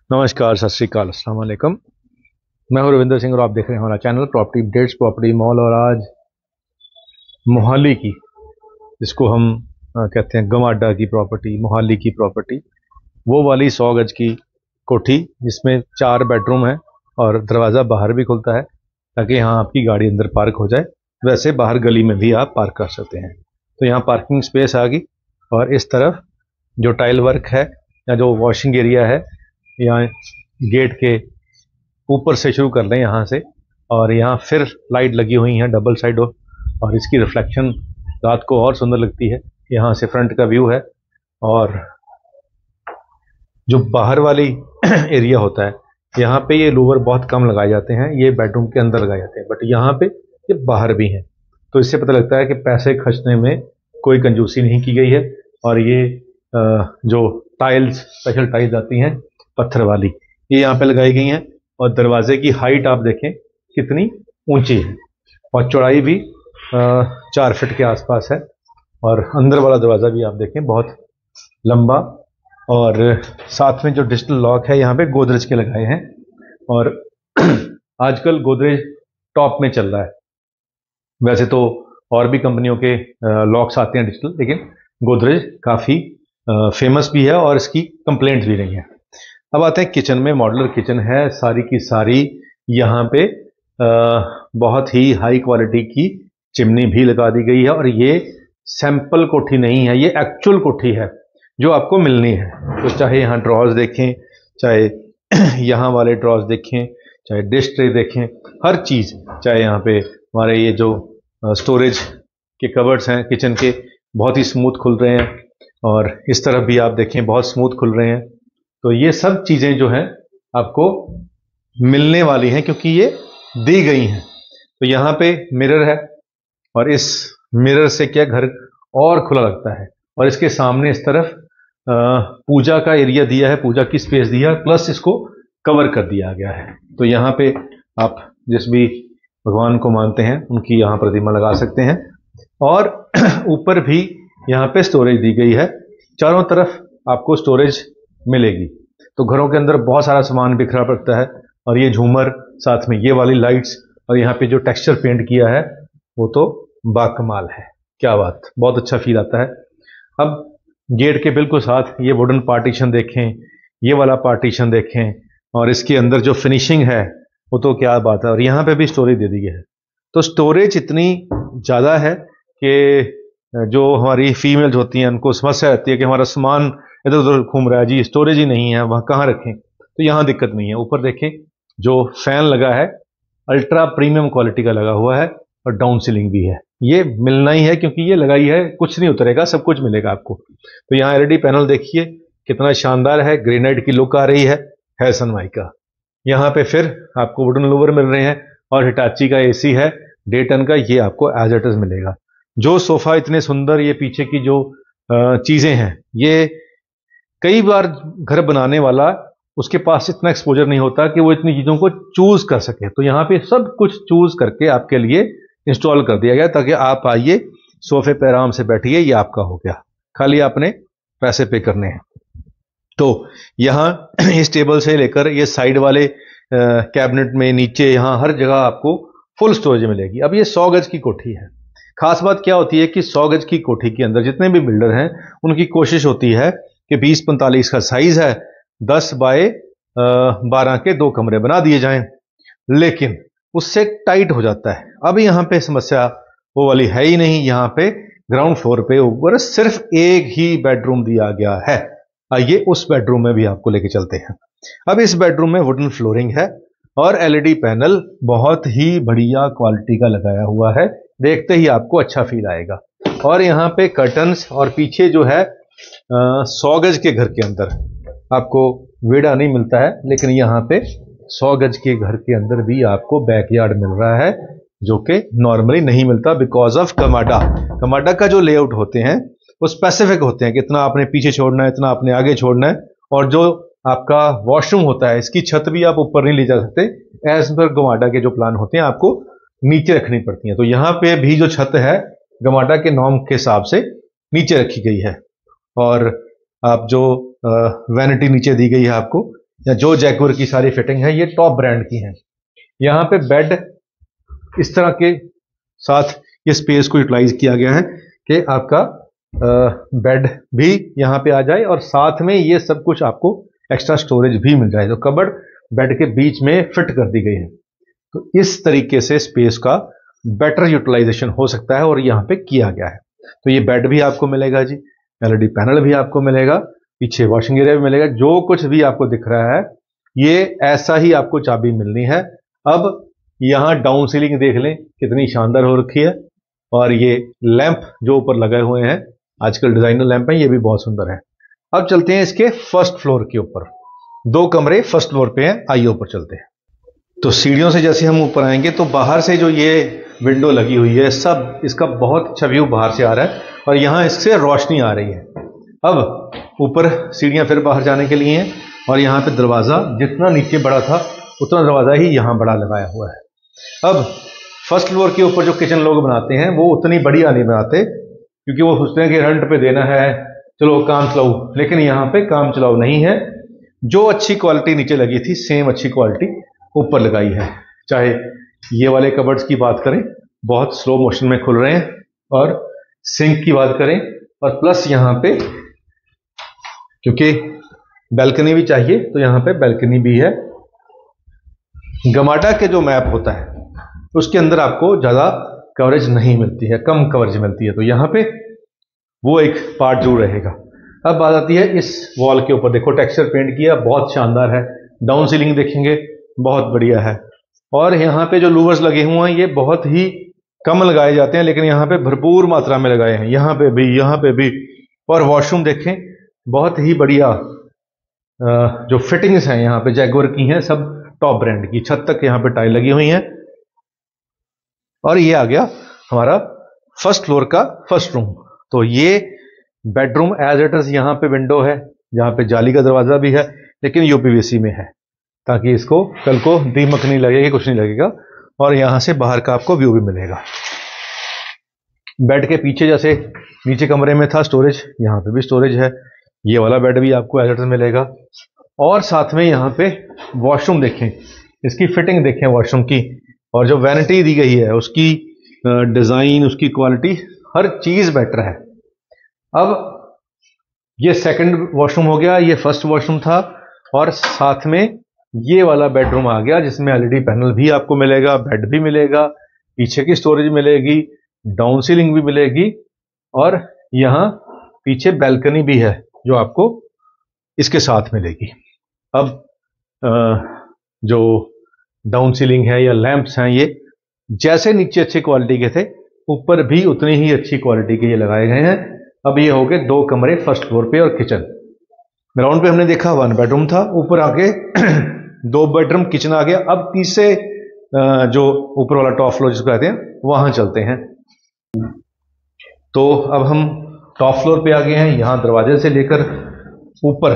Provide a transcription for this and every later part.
नमस्कार, सत श्रीकाल, अस्सलाम वालेकुम। मैं हूं रविंदर सिंह और आप देख रहे हैं हमारा channel property updates, property mall. और आज मोहाली की, जिसको हम कहते हैं गमाडा की प्रॉपर्टी, मोहाली की प्रॉपर्टी, वो वाली 100 गज की कोठी जिसमें 4 बेडरूम है और दरवाज़ा बाहर भी खुलता है ताकि यहाँ आपकी गाड़ी अंदर पार्क हो जाए। वैसे बाहर गली में भी आप पार्क कर सकते हैं। तो यहाँ पार्किंग स्पेस आ गई और इस तरफ जो टाइल वर्क है या जो वॉशिंग एरिया है, यहाँ गेट के ऊपर से शुरू कर लें यहाँ से, और यहाँ फिर लाइट लगी हुई हैं डबल साइड और इसकी रिफ्लेक्शन रात को और सुंदर लगती है। यहाँ से फ्रंट का व्यू है और जो बाहर वाली एरिया होता है यहाँ पे ये लूवर बहुत कम लगाए जाते हैं, ये बेडरूम के अंदर लगाए जाते हैं, बट यहाँ पे ये बाहर भी हैं। तो इससे पता लगता है कि पैसे खर्चने में कोई कंजूसी नहीं की गई है। और ये जो टाइल्स, स्पेशल टाइल्स आती हैं पत्थर वाली, ये यहाँ पे लगाई गई हैं। और दरवाजे की हाइट आप देखें कितनी ऊंची है और चौड़ाई भी 4 फीट के आसपास है। और अंदर वाला दरवाज़ा भी आप देखें बहुत लंबा, और साथ में जो डिजिटल लॉक है यहाँ पे गोदरेज के लगाए हैं। और आजकल गोदरेज टॉप में चल रहा है। वैसे तो और भी कंपनियों के लॉक्स आते हैं डिजिटल, लेकिन गोदरेज काफ़ी फेमस भी है और इसकी कंप्लेंट्स भी रही हैं। अब आते हैं किचन में। मॉड्यूलर किचन है सारी की सारी। यहाँ पे बहुत ही हाई क्वालिटी की चिमनी भी लगा दी गई है और ये सैंपल कोठी नहीं है, ये एक्चुअल कोठी है जो आपको मिलनी है। तो चाहे यहाँ ड्रॉर्स देखें, चाहे यहाँ वाले ड्रॉर्स देखें, चाहे डिश ट्रे देखें, हर चीज़, चाहे यहाँ पे हमारे ये जो स्टोरेज के कवर्ड्स हैं किचन के, बहुत ही स्मूथ खुल रहे हैं। और इस तरफ भी आप देखें बहुत स्मूथ खुल रहे हैं। तो ये सब चीज़ें जो हैं आपको मिलने वाली हैं क्योंकि ये दी गई हैं। तो यहाँ पे मिरर है और इस मिरर से क्या घर और खुला लगता है। और इसके सामने इस तरफ पूजा का एरिया दिया है, पूजा की स्पेस दिया है, प्लस इसको कवर कर दिया गया है। तो यहाँ पे आप जिस भी भगवान को मानते हैं उनकी यहाँ प्रतिमा लगा सकते हैं। और ऊपर भी यहाँ पे स्टोरेज दी गई है, चारों तरफ आपको स्टोरेज मिलेगी। तो घरों के अंदर बहुत सारा सामान बिखरा पड़ता है। और ये झूमर, साथ में ये वाली लाइट्स और यहाँ पे जो टेक्सचर पेंट किया है वो तो बाकमाल है। क्या बात, बहुत अच्छा फील आता है। अब गेट के बिल्कुल साथ ये वुडन पार्टीशन देखें, ये वाला पार्टीशन देखें, और इसके अंदर जो फिनिशिंग है वो तो क्या बात है। और यहाँ पे भी स्टोरेज दे दी है। तो स्टोरेज इतनी ज़्यादा है कि जो हमारी फीमेल्स होती हैं उनको समस्या रहती है कि हमारा सामान इधर उधर घूम रहा है, जी स्टोरेज ही नहीं है, वहाँ कहाँ रखें। तो यहाँ दिक्कत नहीं है। ऊपर देखें जो फैन लगा है अल्ट्रा प्रीमियम क्वालिटी का लगा हुआ है और डाउन सीलिंग भी है। ये मिलना ही है क्योंकि ये लगाई है, कुछ नहीं उतरेगा, सब कुछ मिलेगा आपको। तो यहाँ एलईडी पैनल देखिए कितना शानदार है, ग्रेनाइट की लुक आ रही है सनमाइका। यहाँ पे फिर आपको वुडन लोवर मिल रहे हैं और हिटाची का एसी है 1.5 टन का, ये आपको एज इट इज मिलेगा। जो सोफा इतने सुंदर, ये पीछे की जो चीजें हैं, ये कई बार घर बनाने वाला उसके पास इतना एक्सपोजर नहीं होता कि वो इतनी चीजों को चूज कर सके। तो यहाँ पे सब कुछ चूज करके आपके लिए इंस्टॉल कर दिया गया ताकि आप आइए सोफे पे आराम से बैठिए, ये आपका हो गया, खाली आपने पैसे पे करने हैं। तो यहाँ इस टेबल से लेकर ये साइड वाले कैबिनेट में, नीचे, यहाँ हर जगह आपको फुल स्टोरेज मिलेगी। अब ये 100 गज की कोठी है। खास बात क्या होती है कि 100 गज की कोठी के अंदर जितने भी बिल्डर हैं उनकी कोशिश होती है कि 20-45 का साइज है, 10 बाय 12 के 2 कमरे बना दिए जाएं, लेकिन उससे टाइट हो जाता है। अब यहाँ पे समस्या वो वाली है ही नहीं। यहाँ पे ग्राउंड फ्लोर पे ऊपर सिर्फ एक ही बेडरूम दिया गया है। आइए उस बेडरूम में भी आपको लेके चलते हैं। अब इस बेडरूम में वुडन फ्लोरिंग है और एलईडी पैनल बहुत ही बढ़िया क्वालिटी का लगाया हुआ है, देखते ही आपको अच्छा फील आएगा। और यहाँ पे कर्टन्स, और पीछे जो है 100 गज के घर के अंदर आपको वेड़ा नहीं मिलता है, लेकिन यहाँ पे 100 गज के घर के अंदर भी आपको बैकयार्ड मिल रहा है, जो कि नॉर्मली नहीं मिलता बिकॉज ऑफ गमाडा। गमाडा का जो लेआउट होते हैं वो स्पेसिफिक होते हैं, कितना आपने पीछे छोड़ना है, इतना आपने आगे छोड़ना है। और जो आपका वॉशरूम होता है, इसकी छत भी आप ऊपर नहीं ले जा सकते, एज पर गमाडा के जो प्लान होते हैं आपको नीचे रखनी पड़ती है। तो यहाँ पे भी जो छत है गमाडा के नॉर्म के हिसाब से नीचे रखी गई है। और आप जो वैनिटी नीचे दी गई है आपको, या जो जैगुआर की सारी फिटिंग है ये टॉप ब्रांड की है। यहाँ पे बेड इस तरह के साथ ये स्पेस को यूटिलाइज किया गया है कि आपका बेड भी यहाँ पे आ जाए और साथ में ये सब कुछ आपको एक्स्ट्रा स्टोरेज भी मिल जाए। तो कबर्ड बेड के बीच में फिट कर दी गई है। तो इस तरीके से स्पेस का बेटर यूटिलाइजेशन हो सकता है और यहाँ पे किया गया है। तो ये बेड भी आपको मिलेगा जी, एलईडी पैनल भी आपको मिलेगा, पीछे वॉशिंग एरिया भी मिलेगा, जो कुछ भी आपको दिख रहा है ये ऐसा ही आपको चाबी मिलनी है। अब यहाँ डाउन सीलिंग देख लें कितनी शानदार हो रखी है, और ये लैंप जो ऊपर लगे हुए हैं आजकल डिजाइनर लैंप हैं, ये भी बहुत सुंदर है। अब चलते हैं इसके फर्स्ट फ्लोर के ऊपर। 2 कमरे फर्स्ट फ्लोर पे हैं, आइए ऊपर चलते हैं। तो सीढ़ियों से जैसे हम ऊपर आएंगे तो बाहर से जो ये विंडो लगी हुई है सब इसका बहुत अच्छा व्यू बाहर से आ रहा है और यहाँ इससे रोशनी आ रही है। अब ऊपर सीढ़ियाँ फिर बाहर जाने के लिए हैं और यहाँ पे दरवाज़ा जितना नीचे बड़ा था उतना दरवाज़ा ही यहाँ बड़ा लगाया हुआ है। अब फर्स्ट फ्लोर के ऊपर जो किचन लोग बनाते हैं वो उतनी बढ़िया नहीं बनाते, क्योंकि वो सोचते हैं कि रेंट पे देना है, चलो काम चलाओ, लेकिन यहाँ पे काम चलाओ नहीं है। जो अच्छी क्वालिटी नीचे लगी थी सेम अच्छी क्वालिटी ऊपर लगाई है। चाहे ये वाले कबर्ड्स की बात करें, बहुत स्लो मोशन में खुल रहे हैं, और सिंक की बात करें, और प्लस यहाँ पे क्योंकि बैल्कनी भी चाहिए तो यहाँ पे बैल्कनी भी है। गमाडा के जो मैप होता है उसके अंदर आपको ज़्यादा कवरेज नहीं मिलती है, कम कवरेज मिलती है, तो यहाँ पे वो एक पार्ट जरूर रहेगा। अब बात आती है इस वॉल के ऊपर, देखो टेक्सचर पेंट किया, बहुत शानदार है। डाउन सीलिंग देखेंगे बहुत बढ़िया है, और यहाँ पे जो लूवर्स लगे हुए हैं ये बहुत ही कम लगाए जाते हैं, लेकिन यहाँ पे भरपूर मात्रा में लगाए हैं, यहाँ पे भी, यहाँ पे भी। और वॉशरूम देखें, बहुत ही बढ़िया जो फिटिंग्स हैं यहाँ पे जैगुआर की हैं, सब टॉप ब्रांड की। छत तक यहाँ पे टाइल लगी हुई हैं। और ये आ गया हमारा फर्स्ट फ्लोर का फर्स्ट रूम। तो ये बेडरूम एज इट इज, यहाँ पे विंडो है, यहाँ पे जाली का दरवाजा भी है, लेकिन यूपीवीसी में है, ताकि इसको कल को दीमक नहीं लगेगी, कुछ नहीं लगेगा। और यहाँ से बाहर का आपको व्यू भी मिलेगा। बेड के पीछे जैसे नीचे कमरे में था स्टोरेज, यहाँ पे भी स्टोरेज है। ये वाला बेड भी आपको एज इट इज मिलेगा। और साथ में यहाँ पे वॉशरूम देखें, इसकी फिटिंग देखें वॉशरूम की, और जो वैनिटी दी गई है उसकी डिजाइन, उसकी क्वालिटी, हर चीज बेटर है। अब ये सेकंड वॉशरूम हो गया, ये फर्स्ट वॉशरूम था, और साथ में ये वाला बेडरूम आ गया जिसमें एलईडी पैनल भी आपको मिलेगा, बेड भी मिलेगा, पीछे की स्टोरेज मिलेगी, डाउन सीलिंग भी मिलेगी, और यहाँ पीछे बैल्कनी भी है जो आपको इसके साथ मिलेगी। अब जो डाउन सीलिंग है या लैंप्स हैं, ये जैसे नीचे अच्छी क्वालिटी के थे ऊपर भी उतनी ही अच्छी क्वालिटी के ये लगाए गए हैं। अब ये हो गए 2 कमरे फर्स्ट फ्लोर पे और किचन। ग्राउंड पे हमने देखा 1 बेडरूम था, ऊपर आके 2 बेडरूम किचन आ गया। अब तीसरे जो ऊपर वाला टॉप फ्लोर जिसको कहते हैं वहां चलते हैं। तो अब हम टॉप फ्लोर पे आ गए हैं। यहाँ दरवाजे से लेकर ऊपर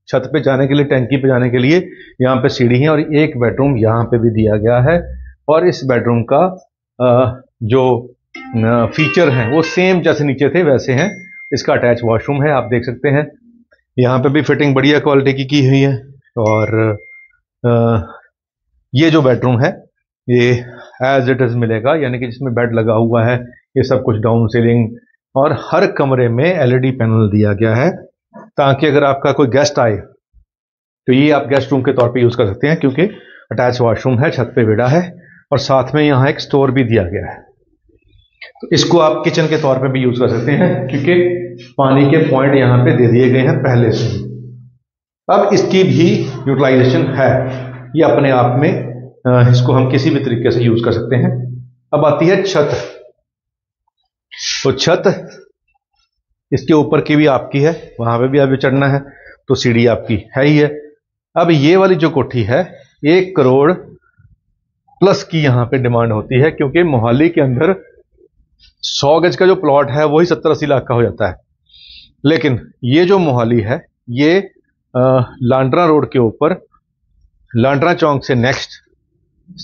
छत पे जाने के लिए, टैंकी पे जाने के लिए यहाँ पे सीढ़ी है, और 1 बेडरूम यहाँ पे भी दिया गया है। और इस बेडरूम का जो फीचर हैं वो सेम जैसे नीचे थे वैसे हैं। इसका अटैच वॉशरूम है, आप देख सकते हैं। यहाँ पे भी फिटिंग बढ़िया क्वालिटी की हुई है। और ये जो बेडरूम है ये एज इट इज मिलेगा, यानी कि जिसमें बेड लगा हुआ है, ये सब कुछ डाउन सीलिंग, और हर कमरे में एलईडी पैनल दिया गया है, ताकि अगर आपका कोई गेस्ट आए तो ये आप गेस्ट रूम के तौर पे यूज कर सकते हैं, क्योंकि अटैच वॉशरूम है, छत पे विड़ा है, और साथ में यहाँ एक स्टोर भी दिया गया है। तो इसको आप किचन के तौर पे भी यूज कर सकते हैं, क्योंकि पानी के पॉइंट यहाँ पे दे दिए गए हैं पहले से। अब इसकी भी यूटिलाइजेशन है, ये अपने आप में इसको हम किसी भी तरीके से यूज कर सकते हैं। अब आती है छत। तो छत इसके ऊपर की भी आपकी है, वहां पे भी अभी चढ़ना है, तो सीढ़ी आपकी है ही है। अब ये वाली जो कोठी है 1 करोड़ प्लस की यहाँ पे डिमांड होती है, क्योंकि मोहाली के अंदर 100 गज का जो प्लॉट है वही 70-80 लाख का हो जाता है। लेकिन ये जो मोहाली है ये लांड्रा रोड के ऊपर, लांड्रा चौक से नेक्स्ट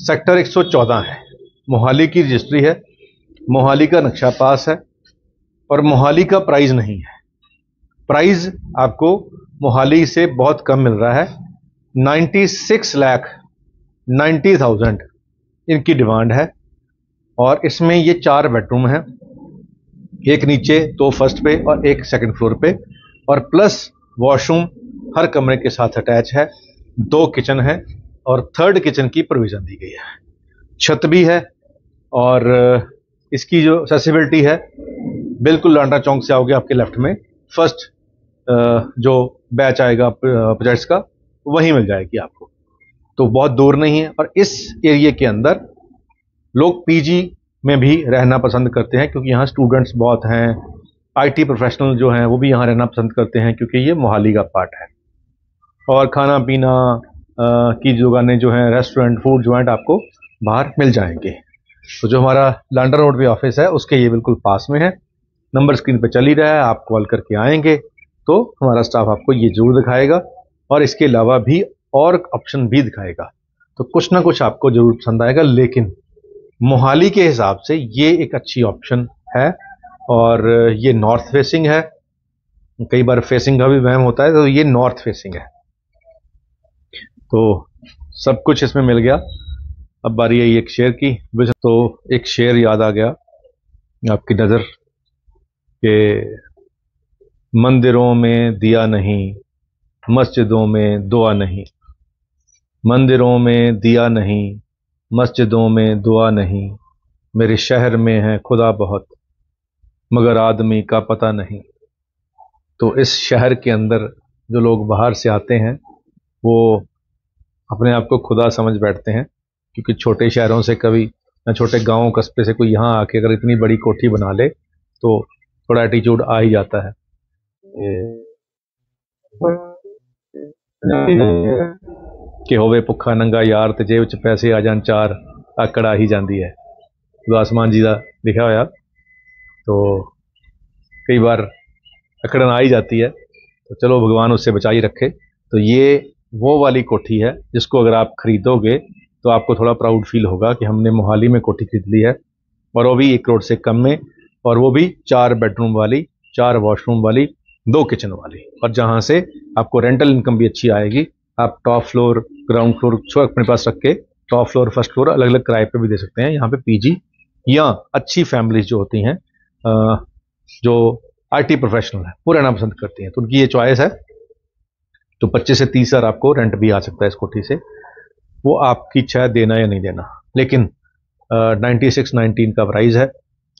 सेक्टर 114 है, मोहाली की रजिस्ट्री है, मोहाली का नक्शा पास है, और मोहाली का प्राइस नहीं है। प्राइस आपको मोहाली से बहुत कम मिल रहा है, 96,90,000 इनकी डिमांड है। और इसमें ये 4 बेडरूम हैं, एक नीचे, 2 फर्स्ट पे और एक सेकंड फ्लोर पे, और प्लस वॉशरूम हर कमरे के साथ अटैच है, 2 किचन है और 3rd किचन की प्रोविजन दी गई है, छत भी है। और इसकी जो एक्सेसिबिलिटी है, बिल्कुल लांडा चौक से आओगे आपके लेफ्ट में फर्स्ट जो बैच आएगा प्रोजेक्ट्स का वहीं मिल जाएगी आपको, तो बहुत दूर नहीं है। और इस एरिया के अंदर लोग पीजी में भी रहना पसंद करते हैं क्योंकि यहाँ स्टूडेंट्स बहुत हैं, आईटी प्रोफेशनल जो हैं वो भी यहाँ रहना पसंद करते हैं क्योंकि ये मोहाली का पार्ट है। और खाना पीना की दुकानें जो हैं, रेस्टोरेंट, फूड जॉइंट आपको बाहर मिल जाएंगे। तो जो हमारा लांडा रोड पे ऑफिस है उसके ये बिल्कुल पास में है, नंबर स्क्रीन पे चल ही रहा है, आप कॉल करके आएंगे तो हमारा स्टाफ आपको ये जरूर दिखाएगा और इसके अलावा भी और ऑप्शन भी दिखाएगा, तो कुछ ना कुछ आपको जरूर पसंद आएगा। लेकिन मोहाली के हिसाब से ये एक अच्छी ऑप्शन है और ये नॉर्थ फेसिंग है, कई बार फेसिंग का भी वहम होता है, तो ये नॉर्थ फेसिंग है, तो सब कुछ इसमें मिल गया। अब बारी है एक शेर की, तो एक शेर याद आ गया आपकी नज़र के, मंदिरों में दिया नहीं, मस्जिदों में दुआ नहीं, मंदिरों में दिया नहीं, मस्जिदों में दुआ नहीं, मेरे शहर में है खुदा बहुत, मगर आदमी का पता नहीं। तो इस शहर के अंदर जो लोग बाहर से आते हैं वो अपने आप को खुदा समझ बैठते हैं, क्योंकि छोटे शहरों से कभी या छोटे गाँव कस्बे से कोई यहाँ आके अगर इतनी बड़ी कोठी बना ले तो थोड़ा एटीट्यूड आ ही जाता है। कि होवे भुखा नंगा यार ते जेब च पैसे आ जान चार, आकड़ आ ही जाती है, तो आसमान जी का लिखा होया, तो कई बार अकड़न आ ही जाती है, तो चलो भगवान उससे बचा ही रखे। तो ये वो वाली कोठी है जिसको अगर आप खरीदोगे तो आपको थोड़ा प्राउड फील होगा कि हमने मोहाली में कोठी खरीद ली है, और वो भी 1 करोड़ से कम में, और वो भी 4 बेडरूम वाली, 4 वॉशरूम वाली, 2 किचन वाली, और जहाँ से आपको रेंटल इनकम भी अच्छी आएगी। आप टॉप फ्लोर, ग्राउंड फ्लोर अपने पास रख के टॉप फ्लोर, फर्स्ट फ्लोर अलग अलग किराए पे भी दे सकते हैं। यहाँ पे पीजी या अच्छी फैमिलीज जो होती हैं, जो आईटी प्रोफेशनल है, वो रहना पसंद करती हैं, तो उनकी ये चॉइस है। तो 25 से 30 हज़ार आपको रेंट भी आ सकता है इस कोठी से, वो आपकी इच्छा है देना या नहीं देना। लेकिन 96-19 का प्राइस है,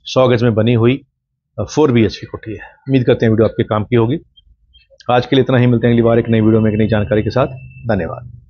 100 गज में बनी हुई 4 BHK कोठी है। उम्मीद करते हैं वीडियो आपके काम की होगी। आज के लिए इतना ही, मिलते हैं अगली बार एक नई वीडियो में एक नई जानकारी के साथ। धन्यवाद।